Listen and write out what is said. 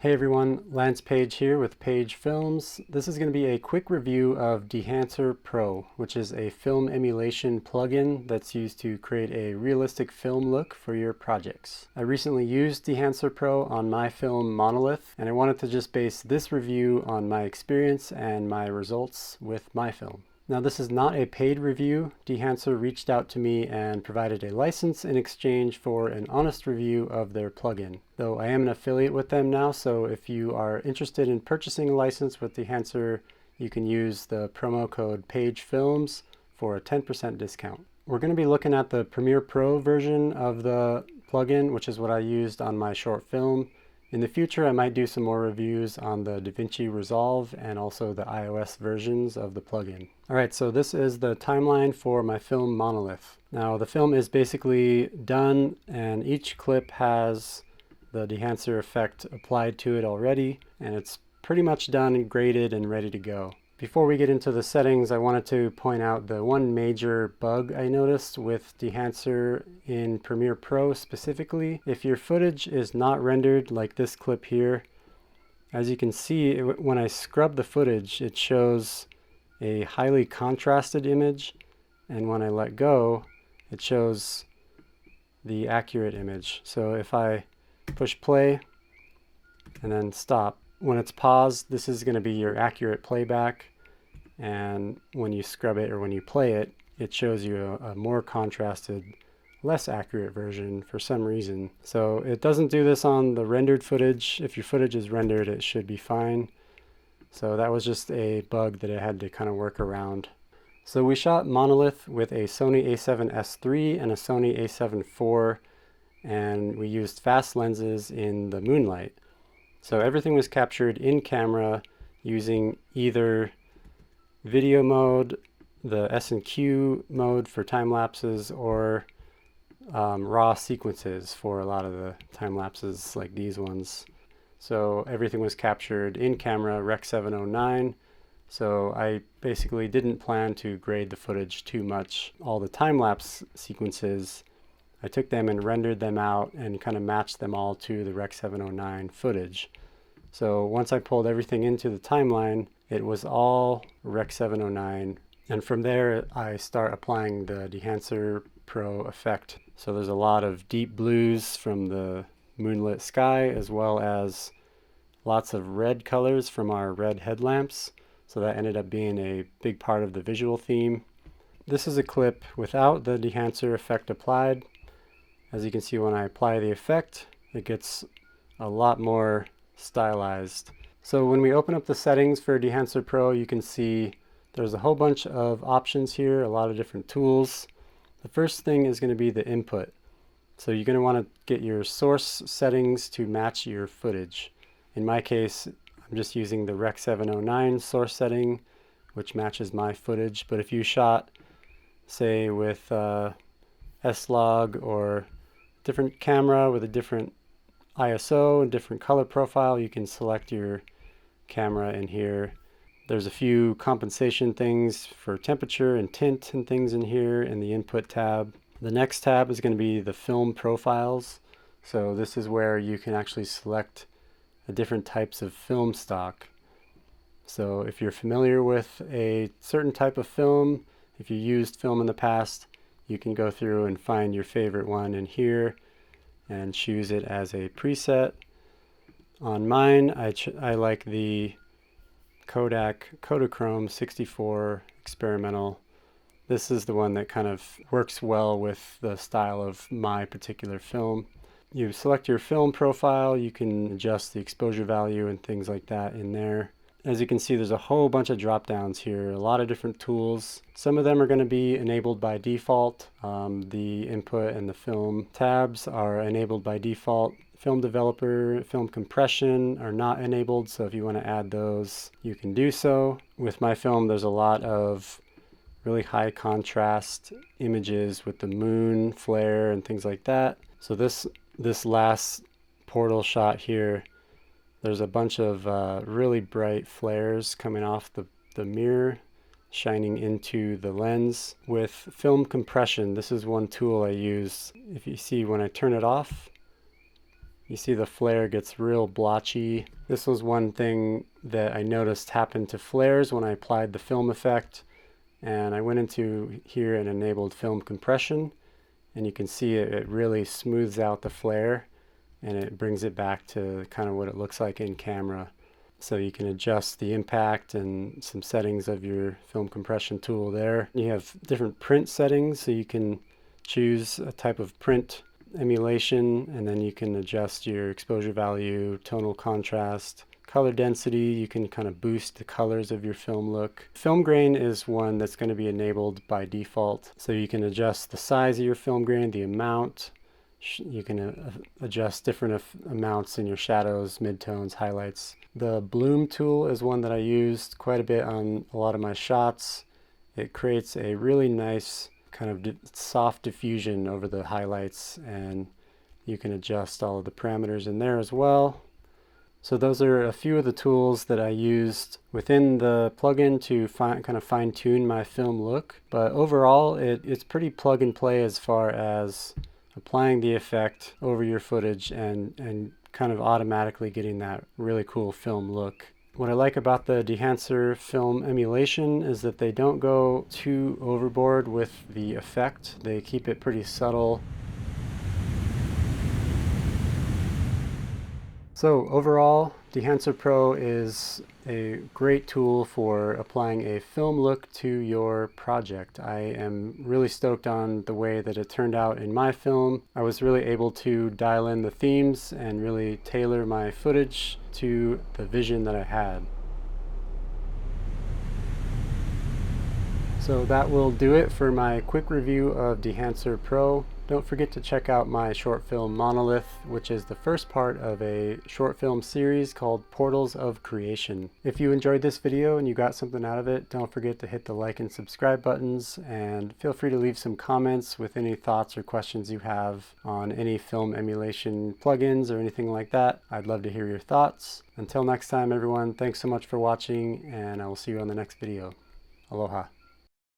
Hey everyone, Lance Page here with Page Films. This is going to be a quick review of Dehancer Pro, which is a film emulation plugin that's used to create a realistic film look for your projects. I recently used Dehancer Pro on my film MONOLITH, and I wanted to just base this review on my experience and my results with my film. Now, this is not a paid review. Dehancer reached out to me and provided a license in exchange for an honest review of their plugin. Though I am an affiliate with them now, so if you are interested in purchasing a license with Dehancer, you can use the promo code PAGEFILMS for a 10% discount. We're going to be looking at the Premiere Pro version of the plugin, which is what I used on my short film. In the future, I might do some more reviews on the DaVinci Resolve and also the iOS versions of the plugin. Alright, so this is the timeline for my film MONOLITH. Now, the film is basically done, and each clip has the Dehancer effect applied to it already, and it's pretty much done and graded and ready to go. Before we get into the settings, I wanted to point out the one major bug I noticed with Dehancer in Premiere Pro specifically. If your footage is not rendered like this clip here, as you can see, when I scrub the footage, it shows a highly contrasted image, and when I let go, it shows the accurate image. So if I push play and then stop, when it's paused, this is going to be your accurate playback, and when you scrub it or when you play it, it shows you a more contrasted, less accurate version for some reason. So it doesn't do this on the rendered footage. If your footage is rendered, it should be fine. So that was just a bug that I had to kind of work around. So we shot MONOLITH with a Sony a7S III and a Sony a7 IV, and we used fast lenses in the moonlight. So everything was captured in camera using either video mode, the S&Q mode for time lapses, or raw sequences for a lot of the time lapses like these ones. So everything was captured in camera, Rec 709. So I basically didn't plan to grade the footage too much. All the time lapse sequences, I took them and rendered them out and kind of matched them all to the Rec 709 footage. So once I pulled everything into the timeline, it was all Rec 709. And from there, I start applying the Dehancer Pro effect. So there's a lot of deep blues from the moonlit sky, as well as lots of red colors from our red headlamps. So that ended up being a big part of the visual theme. This is a clip without the Dehancer effect applied. As you can see, when I apply the effect, it gets a lot more stylized. So when we open up the settings for Dehancer Pro, you can see there's a whole bunch of options here, a lot of different tools. The first thing is going to be the input. So you're going to want to get your source settings to match your footage. In my case, I'm just using the Rec 709 source setting, which matches my footage. But if you shot, say, with S-Log or different camera with a different ISO and different color profile, you can select your camera in here. There's a few compensation things for temperature and tint and things in here in the input tab. The next tab is going to be the film profiles. So this is where you can actually select the different types of film stock. So if you're familiar with a certain type of film, if you used film in the past, you can go through and find your favorite one in here and choose it as a preset. On mine, I like the Kodak Kodachrome 64 experimental. This is the one that kind of works well with the style of my particular film. You select your film profile, you can adjust the exposure value and things like that in there. As you can see, there's a whole bunch of drop downs here, a lot of different tools. Some of them are going to be enabled by default. The input and the film tabs are enabled by default. Film developer, film compression are not enabled, so if you want to add those, you can do so. With my film, there's a lot of really high contrast images with the moon flare and things like that. So this last portal shot here, there's a bunch of really bright flares coming off the mirror, shining into the lens. With film compression, this is one tool I use. If you see when I turn it off, you see the flare gets real blotchy This was one thing that I noticed happened to flares when I applied the film effect, and I went into here and enabled film compression, and you can see it really smooths out the flare and it brings it back to kind of what it looks like in camera. So you can adjust the impact and some settings of your film compression tool there. You have different print settings, so you can choose a type of print emulation, and then you can adjust your exposure value, tonal contrast, color density. You can kind of boost the colors of your film look. Film grain is one that's going to be enabled by default, so you can adjust the size of your film grain, the amount. You can adjust different amounts in your shadows, midtones, highlights. The bloom tool is one that I used quite a bit on a lot of my shots. It creates a really nice kind of soft diffusion over the highlights, and you can adjust all of the parameters in there as well. So those are a few of the tools that I used within the plugin to kind of fine-tune my film look. But overall, it's pretty plug and play as far as applying the effect over your footage and kind of automatically getting that really cool film look. What I like about the Dehancer film emulation is that they don't go too overboard with the effect. They keep it pretty subtle. So overall, Dehancer Pro is a great tool for applying a film look to your project. I am really stoked on the way that it turned out in my film. I was really able to dial in the themes and really tailor my footage to the vision that I had. So that will do it for my quick review of Dehancer Pro. Don't forget to check out my short film Monolith, which is the first part of a short film series called Portals of Creation. If you enjoyed this video and you got something out of it, don't forget to hit the like and subscribe buttons, and feel free to leave some comments with any thoughts or questions you have on any film emulation plugins or anything like that. I'd love to hear your thoughts. Until next time, everyone, thanks so much for watching, and I will see you on the next video. Aloha.